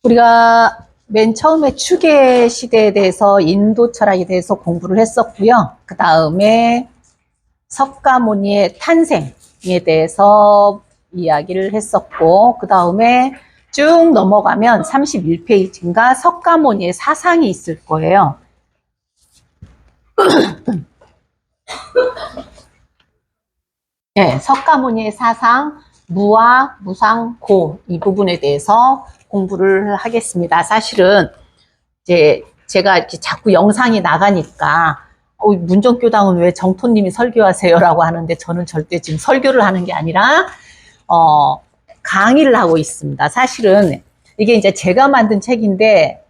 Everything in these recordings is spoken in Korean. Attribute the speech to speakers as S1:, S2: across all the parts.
S1: 우리가 맨 처음에 추계 시대에 대해서 인도 철학에 대해서 공부를 했었고요. 그 다음에 석가모니의 탄생에 대해서 이야기를 했었고, 그 다음에 쭉 넘어가면 31페이지인가 석가모니의 사상이 있을 거예요. 네, 석가모니의 사상, 무아, 무상, 고 이 부분에 대해서 공부를 하겠습니다. 사실은 이제 제가 이렇게 자꾸 영상이 나가니까 문정교당은 왜 정토님이 설교하세요라고 하는데 저는 절대 지금 설교를 하는 게 아니라 강의를 하고 있습니다. 사실은 이게 이제 제가 만든 책인데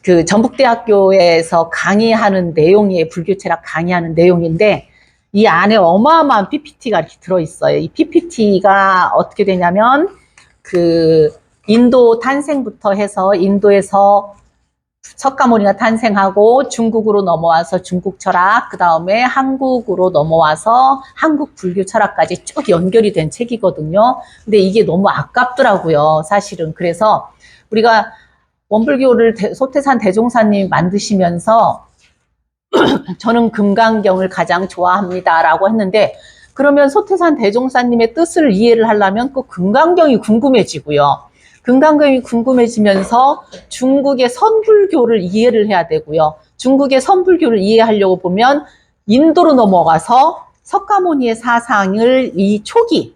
S1: 그 전북대학교에서 강의하는 내용이 불교철학 강의하는 내용인데 이 안에 어마어마한 PPT가 이렇게 들어있어요. 이 PPT가 어떻게 되냐면 그 인도 탄생부터 해서 인도에서 석가모니가 탄생하고 중국으로 넘어와서 중국 철학, 그 다음에 한국으로 넘어와서 한국 불교 철학까지 쭉 연결이 된 책이거든요. 근데 이게 너무 아깝더라고요, 사실은. 그래서 우리가 원불교를 소태산 대종사님이 만드시면서 저는 금강경을 가장 좋아합니다라고 했는데 그러면 소태산 대종사님의 뜻을 이해를 하려면 꼭 금강경이 궁금해지고요. 금강경이 궁금해지면서 중국의 선불교를 이해를 해야 되고요. 중국의 선불교를 이해하려고 보면 인도로 넘어가서 석가모니의 사상을 이 초기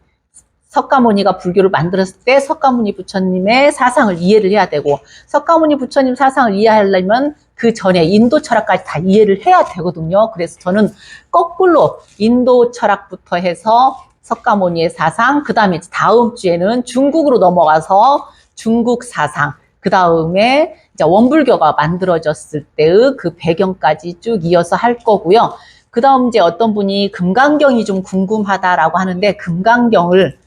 S1: 석가모니가 불교를 만들었을 때 석가모니 부처님의 사상을 이해를 해야 되고 석가모니 부처님 사상을 이해하려면 그 전에 인도 철학까지 다 이해를 해야 되거든요. 그래서 저는 거꾸로 인도 철학부터 해서 석가모니의 사상, 그 다음에 다음 주에는 중국으로 넘어가서 중국 사상, 그 다음에 이제 원불교가 만들어졌을 때의 그 배경까지 쭉 이어서 할 거고요. 그 다음 이제 어떤 분이 금강경이 좀 궁금하다라고 하는데 금강경을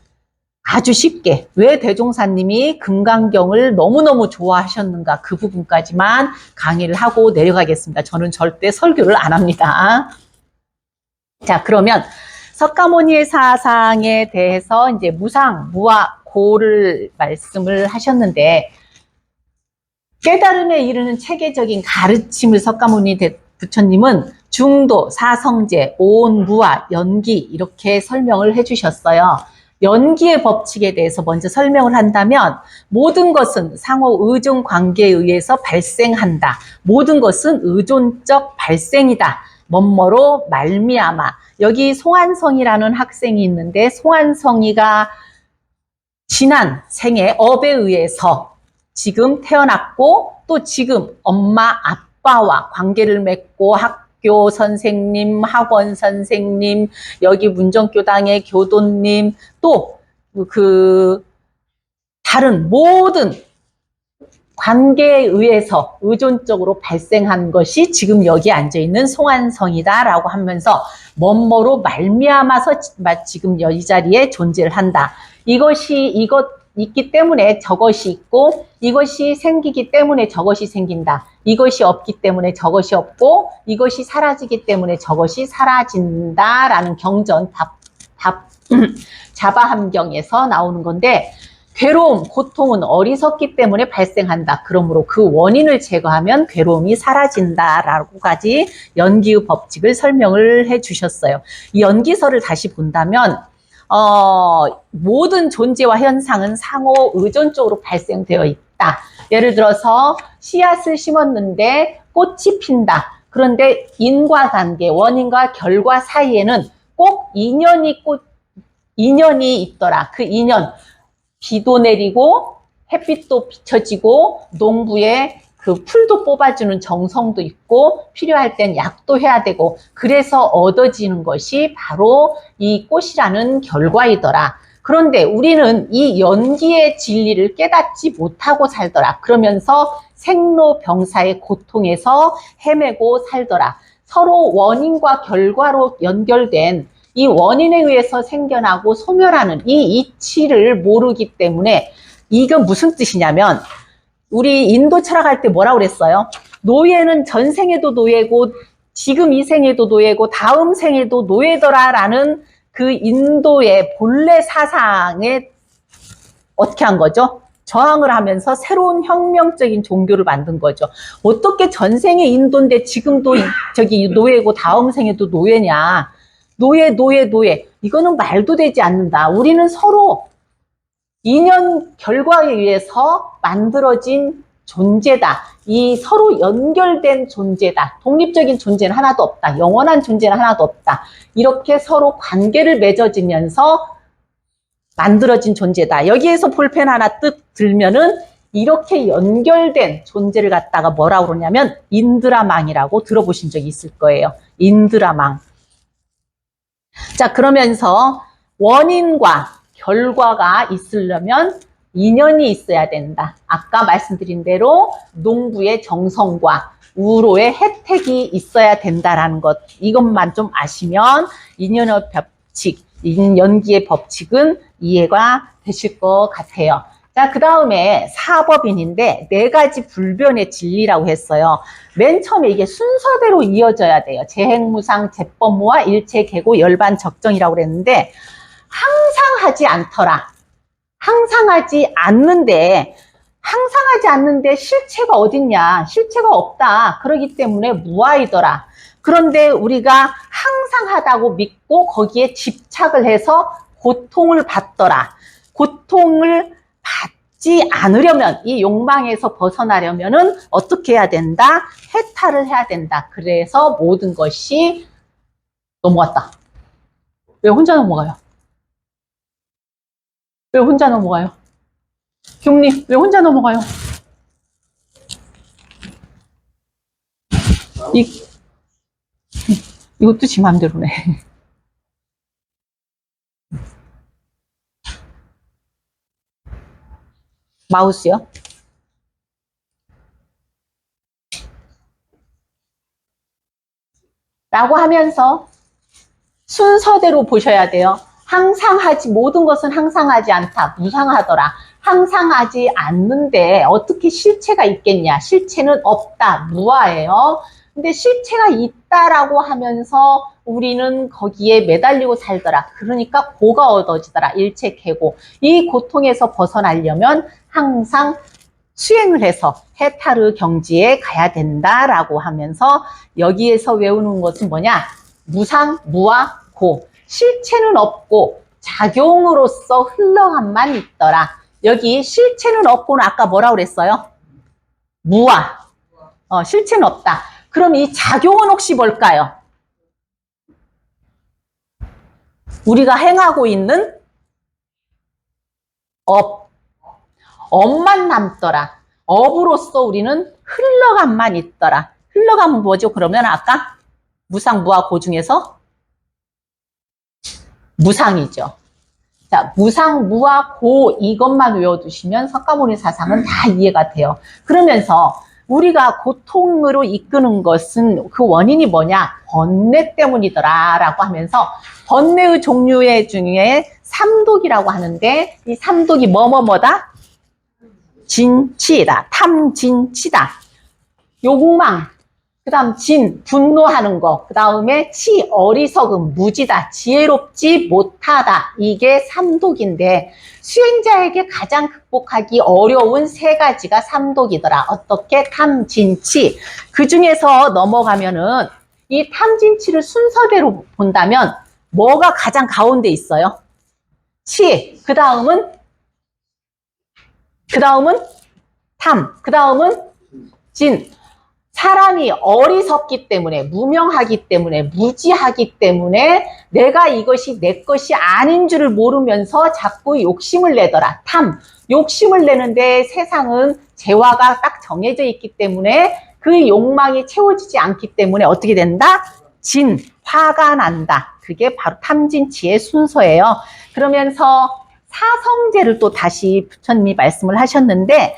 S1: 아주 쉽게 왜 대종사님이 금강경을 너무너무 좋아하셨는가 그 부분까지만 강의를 하고 내려가겠습니다. 저는 절대 설교를 안 합니다. 자, 그러면 석가모니의 사상에 대해서 이제 무상, 무아, 고를 말씀을 하셨는데 깨달음에 이르는 체계적인 가르침을 석가모니 부처님은 중도, 사성제, 오온, 무아, 연기 이렇게 설명을 해주셨어요. 연기의 법칙에 대해서 먼저 설명을 한다면 모든 것은 상호 의존 관계에 의해서 발생한다. 모든 것은 의존적 발생이다. 뭐뭐로 말미암아. 여기 송한성이라는 학생이 있는데 송한성이가 지난 생에 업에 의해서 지금 태어났고 또 지금 엄마 아빠와 관계를 맺고 학교 선생님, 학원 선생님, 여기 문정교당의 교도님, 또 그 다른 모든 관계에 의해서 의존적으로 발생한 것이 지금 여기 앉아있는 송한성이다라고 하면서 뭐뭐로 말미암아서 지금 이 자리에 존재를 한다. 이것이 있기 때문에 저것이 있고 이것이 생기기 때문에 저것이 생긴다. 이것이 없기 때문에 저것이 없고 이것이 사라지기 때문에 저것이 사라진다라는 경전 자바함경에서 나오는 건데 괴로움, 고통은 어리석기 때문에 발생한다. 그러므로 그 원인을 제거하면 괴로움이 사라진다라고까지 연기의 법칙을 설명을 해 주셨어요. 이 연기서를 다시 본다면 모든 존재와 현상은 상호 의존적으로 발생되어 있다. 예를 들어서 씨앗을 심었는데 꽃이 핀다. 그런데 인과관계, 원인과 결과 사이에는 꼭 인연이 있더라. 그 인연, 비도 내리고 햇빛도 비춰지고 농부에 그 풀도 뽑아주는 정성도 있고 필요할 땐 약도 해야 되고 그래서 얻어지는 것이 바로 이 꽃이라는 결과이더라. 그런데 우리는 이 연기의 진리를 깨닫지 못하고 살더라. 그러면서 생로병사의 고통에서 헤매고 살더라. 서로 원인과 결과로 연결된 이 원인에 의해서 생겨나고 소멸하는 이 이치를 모르기 때문에 이건 무슨 뜻이냐면 우리 인도 철학할 때 뭐라고 그랬어요? 노예는 전생에도 노예고 지금 이 생에도 노예고 다음 생에도 노예더라라는 그 인도의 본래 사상에 어떻게 한 거죠? 저항을 하면서 새로운 혁명적인 종교를 만든 거죠. 어떻게 전생에 인도인데 지금도 저기 노예고 다음 생에도 노예냐. 노예. 이거는 말도 되지 않는다. 우리는 서로 인연 결과에 의해서 만들어진 존재다. 이 서로 연결된 존재다. 독립적인 존재는 하나도 없다. 영원한 존재는 하나도 없다. 이렇게 서로 관계를 맺어지면서 만들어진 존재다. 여기에서 볼펜 하나 뜩 들면은 이렇게 연결된 존재를 갖다가 뭐라고 그러냐면 인드라망이라고 들어보신 적이 있을 거예요. 인드라망. 자, 그러면서 원인과 결과가 있으려면 인연이 있어야 된다. 아까 말씀드린 대로 농부의 정성과 우로의 혜택이 있어야 된다라는 것. 이것만 좀 아시면 인연의 법칙, 연기의 법칙은 이해가 되실 것 같아요. 자, 그 다음에 사법인인데 4가지 불변의 진리라고 했어요. 맨 처음에 이게 순서대로 이어져야 돼요. 재행무상, 재법무와 일체계고, 열반적정이라고 그랬는데 항상 하지 않더라. 항상 하지 않는데 실체가 어딨냐. 실체가 없다. 그러기 때문에 무아이더라. 그런데 우리가 항상 하다고 믿고 거기에 집착을 해서 고통을 받더라. 고통을 받지 않으려면, 이 욕망에서 벗어나려면은 어떻게 해야 된다? 해탈을 해야 된다. 그래서 모든 것이 넘어갔다. 왜 혼자 넘어가요? 왜 혼자 넘어가요? 경님, 왜 혼자 넘어가요? 이것도 지 맘대로네. 마우스요? 라고 하면서 순서대로 보셔야 돼요. 모든 것은 항상 하지 않다. 무상하더라. 항상 하지 않는데 어떻게 실체가 있겠냐. 실체는 없다. 무아예요. 근데 실체가 있다라고 하면서 우리는 거기에 매달리고 살더라. 그러니까 고가 얻어지더라. 일체계고. 이 고통에서 벗어나려면 항상 수행을 해서 해탈의 경지에 가야 된다라고 하면서 여기에서 외우는 것은 뭐냐? 무상, 무아, 고. 실체는 없고 작용으로서 흘러감만 있더라. 여기 실체는 없고는 아까 뭐라고 그랬어요? 무아. 실체는 없다. 그럼 이 작용은 혹시 뭘까요? 우리가 행하고 있는 업만 남더라. 업으로서 우리는 흘러감만 있더라. 흘러감은 뭐죠? 그러면 아까 무상, 무아, 고 중에서 무상이죠. 자, 무상, 무아, 고 이것만 외워두시면 석가모니 사상은 다 이해가 돼요. 그러면서 우리가 고통으로 이끄는 것은 그 원인이 뭐냐? 번뇌 때문이더라 라고 하면서 번뇌의 종류의 중에 삼독이라고 하는데 이 삼독이 뭐다? 진치다. 탐진치다. 욕망. 그 다음 진, 분노하는 거. 그 다음에 치, 어리석음, 무지다. 지혜롭지 못하다. 이게 삼독인데 수행자에게 가장 극복하기 어려운 3가지가 삼독이더라. 어떻게? 탐진치. 그 중에서 넘어가면은 이 탐진치를 순서대로 본다면 뭐가 가장 가운데 있어요? 치. 그 다음은 탐. 그 다음은 진. 사람이 어리석기 때문에, 무명하기 때문에, 무지하기 때문에 내가 이것이 내 것이 아닌 줄을 모르면서 자꾸 욕심을 내더라. 탐. 욕심을 내는데 세상은 재화가 딱 정해져 있기 때문에 그 욕망이 채워지지 않기 때문에 어떻게 된다? 진. 화가 난다. 그게 바로 탐진치의 순서예요. 그러면서 사성제를 또 다시 부처님이 말씀을 하셨는데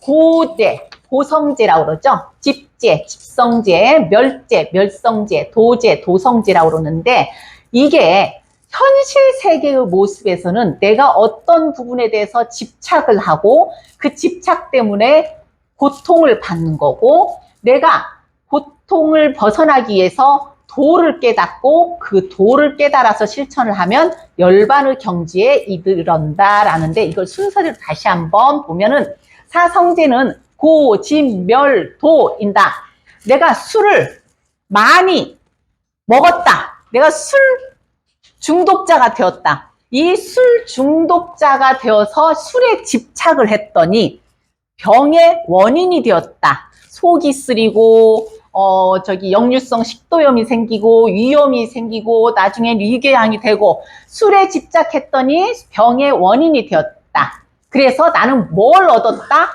S1: 고제, 고성제라고 그러죠. 집제, 집성제, 멸제, 멸성제, 도제, 도성제라고 그러는데 이게 현실 세계의 모습에서는 내가 어떤 부분에 대해서 집착을 하고 그 집착 때문에 고통을 받는 거고 내가 고통을 벗어나기 위해서 도를 깨닫고 그 도를 깨달아서 실천을 하면 열반의 경지에 이르런다라는데, 이걸 순서대로 다시 한번 보면은 사성제는 고진멸도인다. 내가 술을 많이 먹었다. 내가 술 중독자가 되었다. 이 술 중독자가 되어서 술에 집착을 했더니 병의 원인이 되었다. 속이 쓰리고 역류성 식도염이 생기고 위염이 생기고 나중에 위궤양이 되고 술에 집착했더니 병의 원인이 되었다. 그래서 나는 뭘 얻었다?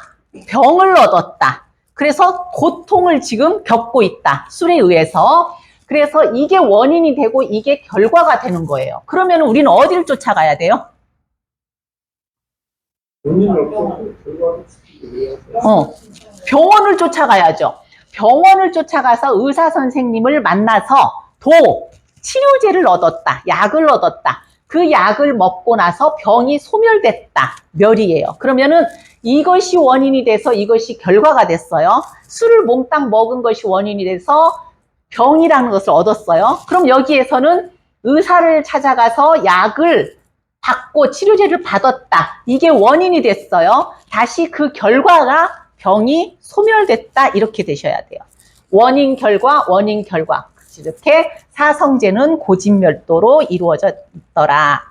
S1: 병을 얻었다. 그래서 고통을 지금 겪고 있다. 술에 의해서. 그래서 이게 원인이 되고 이게 결과가 되는 거예요. 그러면 우리는 어디를 쫓아가야 돼요? 병원을 쫓아가야죠. 병원을 쫓아가서 의사 선생님을 만나서 치료제를 얻었다. 약을 얻었다. 그 약을 먹고 나서 병이 소멸됐다. 멸이에요. 그러면은 이것이 원인이 돼서 이것이 결과가 됐어요. 술을 몽땅 먹은 것이 원인이 돼서 병이라는 것을 얻었어요. 그럼 여기에서는 의사를 찾아가서 약을 받고 치료제를 받았다. 이게 원인이 됐어요. 다시 그 결과가 병이 소멸됐다. 이렇게 되셔야 돼요. 원인, 결과, 원인, 결과. 이렇게 사성제는 고진멸도로 이루어져 있더라.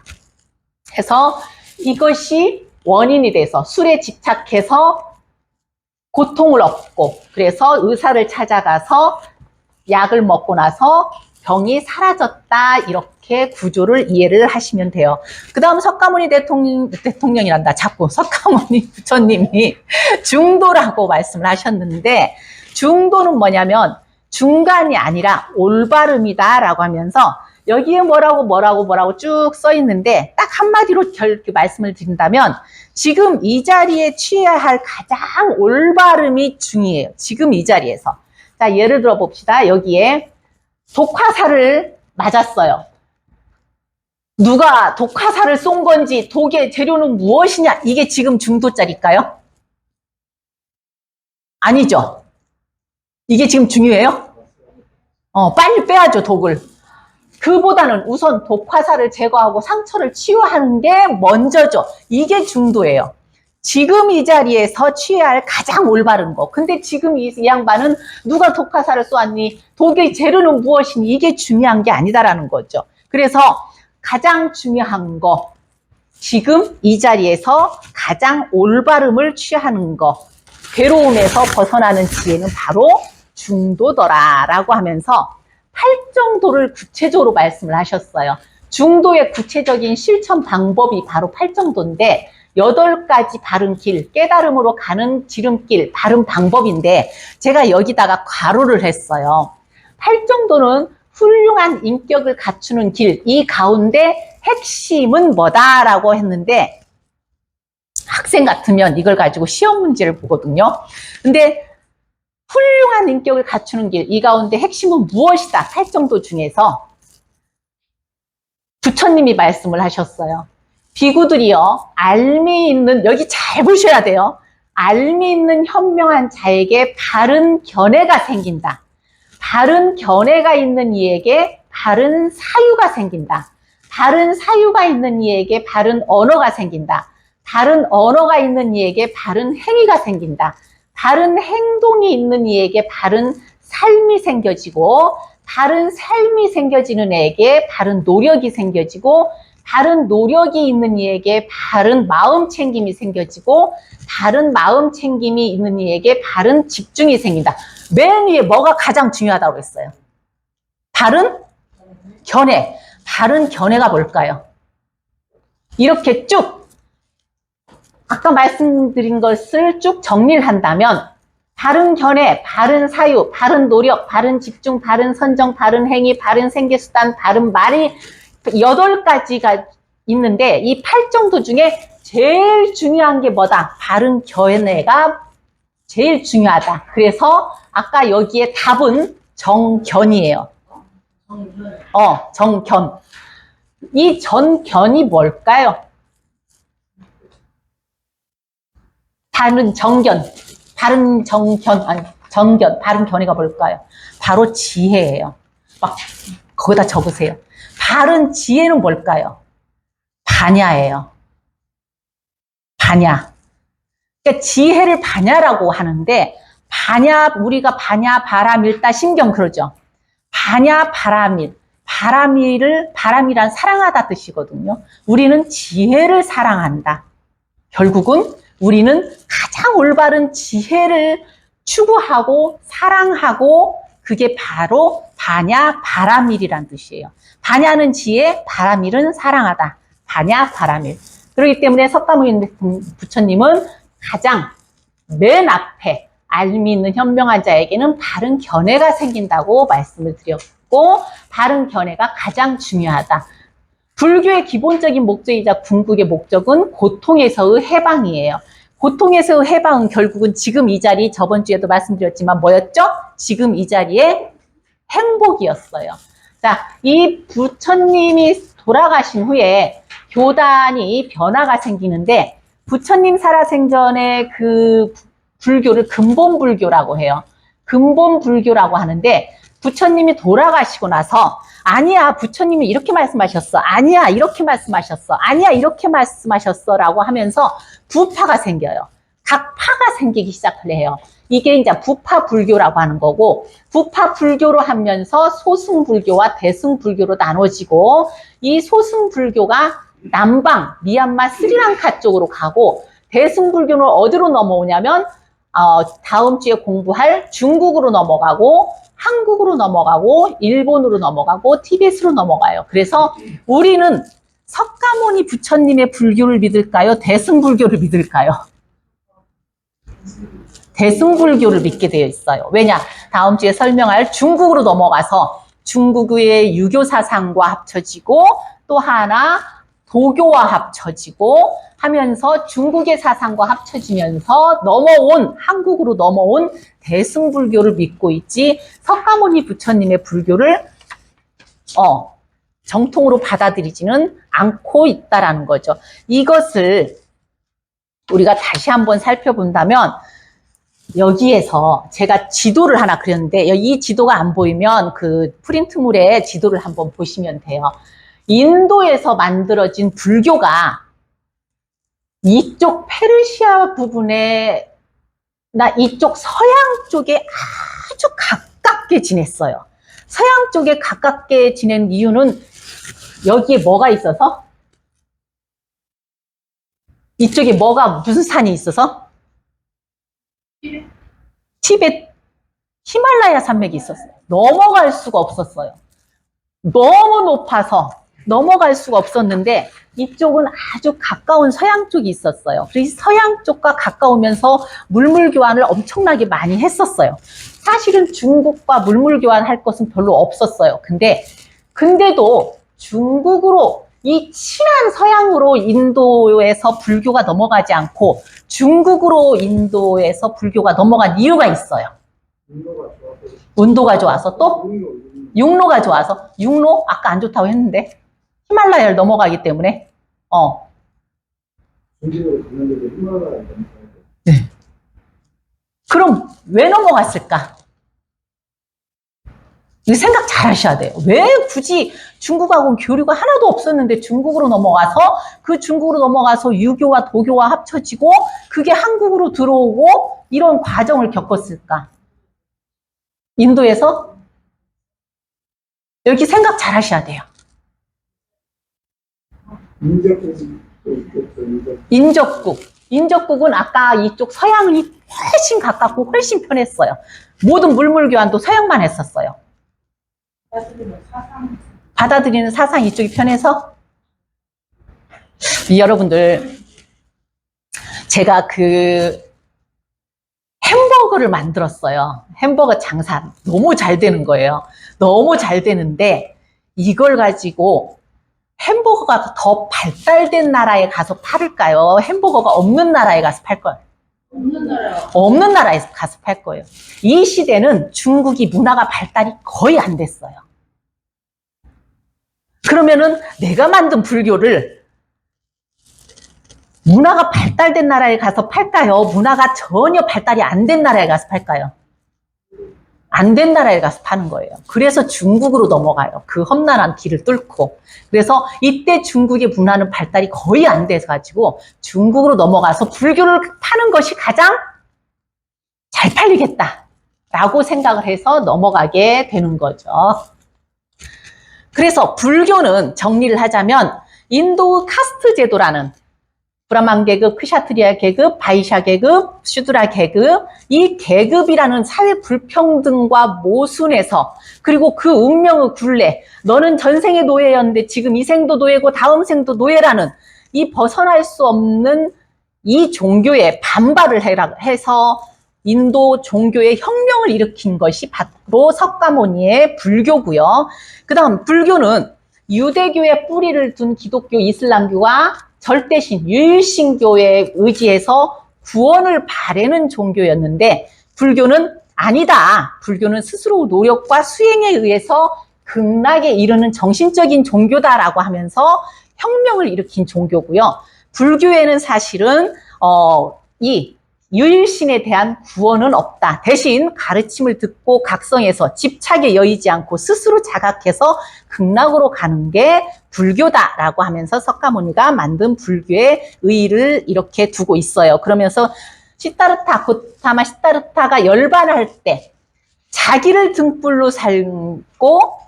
S1: 해서 이것이 원인이 돼서 술에 집착해서 고통을 얻고, 그래서 의사를 찾아가서 약을 먹고 나서 병이 사라졌다. 이렇게 구조를 이해를 하시면 돼요. 그 다음 석가모니 대통령이란다. 자꾸 석가모니 부처님이 중도라고 말씀을 하셨는데, 중도는 뭐냐면 중간이 아니라 올바름이다 라고 하면서, 여기에 뭐라고 쭉 써 있는데 딱 한마디로 말씀을 드린다면, 지금 이 자리에 취해야 할 가장 올바름이 중요해요. 지금 이 자리에서. 자, 예를 들어 봅시다. 여기에 독화살을 맞았어요. 누가 독화살을 쏜 건지, 독의 재료는 무엇이냐, 이게 지금 중도짜리일까요? 아니죠. 이게 지금 중요해요? 빨리 빼야죠, 독을. 그보다는 우선 독화살을 제거하고 상처를 치유하는 게 먼저죠. 이게 중도예요. 지금 이 자리에서 취해야 할 가장 올바른 거. 근데 지금 이 양반은 누가 독화살을 쏘았니? 독의 재료는 무엇이니? 이게 중요한 게 아니다라는 거죠. 그래서 가장 중요한 거, 지금 이 자리에서 가장 올바름을 취하는 거, 괴로움에서 벗어나는 지혜는 바로 중도더라라고 하면서 팔정도를 구체적으로 말씀을 하셨어요. 중도의 구체적인 실천 방법이 바로 팔정도인데, 8가지 바른 길, 깨달음으로 가는 지름길, 바른 방법인데, 제가 여기다가 괄호를 했어요. 팔정도는 훌륭한 인격을 갖추는 길, 이 가운데 핵심은 뭐다라고 했는데, 학생 같으면 이걸 가지고 시험 문제를 보거든요. 근데 훌륭한 인격을 갖추는 길, 이 가운데 핵심은 무엇이다? 팔정도 중에서 부처님이 말씀을 하셨어요. 비구들이요, 알미 있는, 여기 잘 보셔야 돼요. 알미 있는 현명한 자에게 바른 견해가 생긴다. 바른 견해가 있는 이에게 바른 사유가 생긴다. 바른 사유가 있는 이에게 바른 언어가 생긴다. 바른 언어가 있는 이에게 바른 행위가 생긴다. 바른 행동이 있는 이에게 바른 삶이 생겨지고, 바른 삶이 생겨지는 애에게 바른 노력이 생겨지고, 바른 노력이 있는 이에게 바른 마음 챙김이 생겨지고, 바른 마음 챙김이 있는 이에게 바른 집중이 생긴다. 맨 위에 뭐가 가장 중요하다고 했어요? 바른 견해. 바른 견해가 뭘까요? 이렇게 쭉 아까 말씀드린 것을 쭉 정리를 한다면, 바른 견해, 바른 사유, 바른 노력, 바른 집중, 바른 선정, 바른 행위, 바른 생계수단, 바른 말이 8가지가 있는데, 이 8정도 중에 제일 중요한 게 뭐다? 바른 견해가 제일 중요하다. 그래서 아까 여기에 답은 정견이에요. 정견. 이 정견이 뭘까요? 바른 정견, 바른 견해가 뭘까요? 바로 지혜예요. 막 거기다 적으세요. 바른 지혜는 뭘까요? 반야예요. 반야. 그러니까 지혜를 반야라고 하는데, 반야, 우리가 반야, 바람일다, 신경 그러죠. 반야, 바람일. 바람이란 사랑하다 뜻이거든요. 우리는 지혜를 사랑한다. 결국은 우리는 가장 올바른 지혜를 추구하고 사랑하고, 그게 바로 반야, 바람일이란 뜻이에요. 반야는 지혜, 바람일은 사랑하다. 반야, 바람일. 그렇기 때문에 석가모니 부처님은 가장 맨 앞에 알미 있는 현명한 자에게는 바른 견해가 생긴다고 말씀을 드렸고, 바른 견해가 가장 중요하다. 불교의 기본적인 목적이자 궁극의 목적은 고통에서의 해방이에요. 고통에서의 해방은 결국은 지금 이 자리, 저번 주에도 말씀드렸지만 뭐였죠? 지금 이 자리에 행복이었어요. 자, 이 부처님이 돌아가신 후에 교단이 변화가 생기는데, 부처님 살아생전에 그 불교를 근본불교라고 해요. 근본불교라고 하는데, 부처님이 돌아가시고 나서 아니야, 부처님이 이렇게 말씀하셨어. 아니야, 이렇게 말씀하셨어. 아니야, 이렇게 말씀하셨어. 라고 하면서 부파가 생겨요. 각 파가 생기기 시작을 해요. 이게 이제 부파불교라고 하는 거고, 부파불교로 하면서 소승불교와 대승불교로 나눠지고, 이 소승불교가 남방, 미얀마, 스리랑카 쪽으로 가고, 대승불교는 어디로 넘어오냐면 다음 주에 공부할 중국으로 넘어가고, 한국으로 넘어가고, 일본으로 넘어가고, 티베트로 넘어가요. 그래서 우리는 석가모니 부처님의 불교를 믿을까요? 대승불교를 믿을까요? 대승불교를 믿게 되어 있어요. 왜냐? 다음 주에 설명할 중국으로 넘어가서 중국의 유교 사상과 합쳐지고, 또 하나 도교와 합쳐지고 하면서 중국의 사상과 합쳐지면서 한국으로 넘어온 대승불교를 믿고 있지, 석가모니 부처님의 불교를 정통으로 받아들이지는 않고 있다라는 거죠. 이것을 우리가 다시 한번 살펴본다면, 여기에서 제가 지도를 하나 그렸는데, 이 지도가 안 보이면 그 프린트물에 지도를 한번 보시면 돼요. 인도에서 만들어진 불교가 이쪽 페르시아 부분에, 이쪽 서양 쪽에 아주 가깝게 지냈어요. 서양 쪽에 가깝게 지낸 이유는 여기에 뭐가 있어서? 이쪽에 무슨 산이 있어서? 티베트, 히말라야 산맥이 있었어요. 넘어갈 수가 없었어요. 너무 높아서 넘어갈 수가 없었는데, 이쪽은 아주 가까운 서양 쪽이 있었어요. 그래서 서양 쪽과 가까우면서 물물 교환을 엄청나게 많이 했었어요. 사실은 중국과 물물 교환할 것은 별로 없었어요. 근데도 중국으로, 이 친한 서양으로 인도에서 불교가 넘어가지 않고 중국으로 인도에서 불교가 넘어간 이유가 있어요. 온도가 좋아서, 또 육로가 좋아서. 육로 아까 안 좋다고 했는데 히말라야를 넘어가기 때문에. 네. 그럼 왜 넘어갔을까? 이 생각 잘 하셔야 돼요. 왜 굳이 중국하고는 교류가 하나도 없었는데 중국으로 넘어가서, 그 중국으로 넘어가서 유교와 도교와 합쳐지고 그게 한국으로 들어오고 이런 과정을 겪었을까? 인도에서? 여기 생각 잘 하셔야 돼요. 인접국은 아까 이쪽 서양이 훨씬 가깝고 훨씬 편했어요. 모든 물물 교환도 서양만 했었어요. 받아들이는 사상 이쪽이 편해서. 여러분들, 제가 그 햄버거를 만들었어요. 햄버거 장사 너무 잘 되는 거예요. 너무 잘 되는데, 이걸 가지고 햄버거가 더 발달된 나라에 가서 팔을까요? 햄버거가 없는 나라에 가서 팔 거예요? 없는 나라에서 가서 팔 거예요. 이 시대는 중국이 문화가 발달이 거의 안 됐어요. 그러면은 내가 만든 불교를 문화가 발달된 나라에 가서 팔까요? 문화가 전혀 발달이 안 된 나라에 가서 팔까요? 안 된 나라에 가서 파는 거예요. 그래서 중국으로 넘어가요. 그 험난한 길을 뚫고. 그래서 이때 중국의 문화는 발달이 거의 안 돼서 가지고 중국으로 넘어가서 불교를 파는 것이 가장 잘 팔리겠다라고 생각을 해서 넘어가게 되는 거죠. 그래서 불교는 정리를 하자면 인도 카스트 제도라는 브라만 계급, 크샤트리아 계급, 바이샤 계급, 슈드라 계급, 이 계급이라는 사회 불평등과 모순에서, 그리고 그 운명의 굴레, 너는 전생의 노예였는데 지금 이 생도 노예고 다음 생도 노예라는 이 벗어날 수 없는 이 종교에 반발을 해서 인도 종교의 혁명을 일으킨 것이 바로 석가모니의 불교고요. 그 다음 불교는 유대교의 뿌리를 둔 기독교, 이슬람교와 절대신, 유일신교에 의지해서 구원을 바라는 종교였는데 불교는 아니다. 불교는 스스로 노력과 수행에 의해서 극락에 이르는 정신적인 종교다라고 하면서 혁명을 일으킨 종교고요. 불교에는 사실은 이 유일신에 대한 구원은 없다. 대신 가르침을 듣고 각성해서 집착에 여의지 않고 스스로 자각해서 극락으로 가는 게 불교다라고 하면서 석가모니가 만든 불교의 의의를 이렇게 두고 있어요. 그러면서 시타르타, 고타마 시타르타가 열반할 때 자기를 등불로 삼고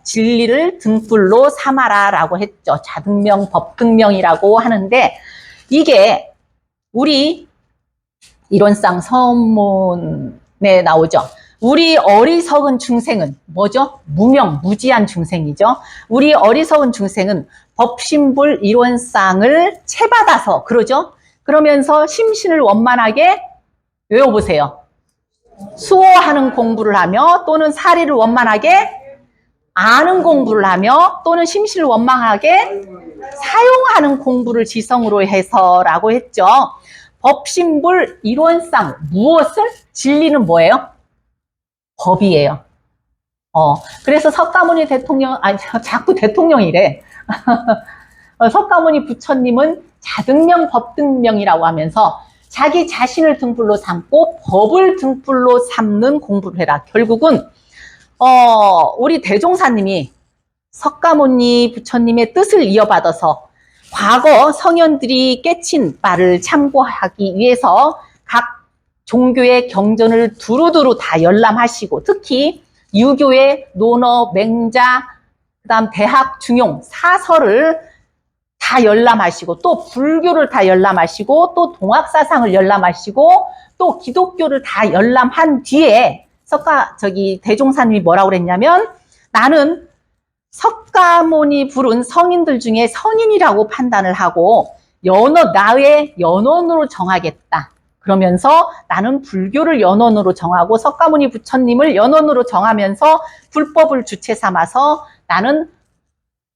S1: 진리를 등불로 삼아라라고 했죠. 자등명, 법등명이라고 하는데 이게 우리 이론상 서문에 나오죠. 우리 어리석은 중생은 뭐죠? 무명, 무지한 중생이죠. 우리 어리석은 중생은 법신불 이론상을 채받아서 그러죠. 그러면서 심신을 원만하게 외워보세요. 수호하는 공부를 하며 또는 사리를 원만하게 아는 공부를 하며 또는 심신을 원만하게 사용하는 공부를 지성으로 해서라고 했죠. 법신불 이론상 무엇을? 진리는 뭐예요? 법이에요. 그래서 석가모니 대통령, 아니, 자꾸 대통령이래. 석가모니 부처님은 자등명, 법등명이라고 하면서 자기 자신을 등불로 삼고 법을 등불로 삼는 공부를 해라. 결국은, 우리 대종사님이 석가모니 부처님의 뜻을 이어받아서 과거 성현들이 깨친 바를 참고하기 위해서 각 종교의 경전을 두루두루 다 열람하시고 특히 유교의 논어, 맹자, 그 다음 대학, 중용, 사설을 다 열람하시고 또 불교를 다 열람하시고 또 동학사상을 열람하시고 또 기독교를 다 열람한 뒤에 대종사님이 뭐라고 그랬냐면 나는 석가모니 부른 성인들 중에 선인이라고 판단을 하고 나의 연원으로 정하겠다. 그러면서 나는 불교를 연원으로 정하고 석가모니 부처님을 연원으로 정하면서 불법을 주체 삼아서 나는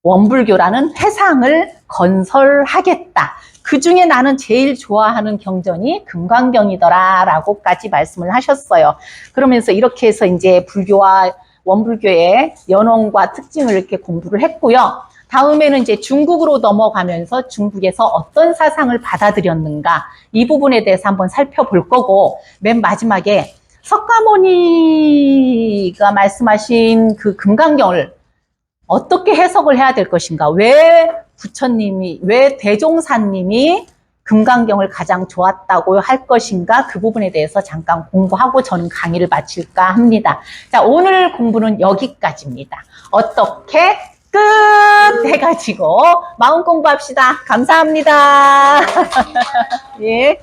S1: 원불교라는 회상을 건설하겠다. 그 중에 나는 제일 좋아하는 경전이 금강경이더라라고까지 말씀을 하셨어요. 그러면서 이렇게 해서 이제 불교와 원불교의 연원과 특징을 이렇게 공부를 했고요. 다음에는 이제 중국으로 넘어가면서 중국에서 어떤 사상을 받아들였는가 이 부분에 대해서 한번 살펴볼 거고 맨 마지막에 석가모니가 말씀하신 그 금강경을 어떻게 해석을 해야 될 것인가 왜 대종사님이 금강경을 가장 좋았다고 할 것인가 그 부분에 대해서 잠깐 공부하고 저는 강의를 마칠까 합니다. 자, 오늘 공부는 여기까지입니다. 어떻게 끝 해가지고 마음 공부합시다. 감사합니다. 예.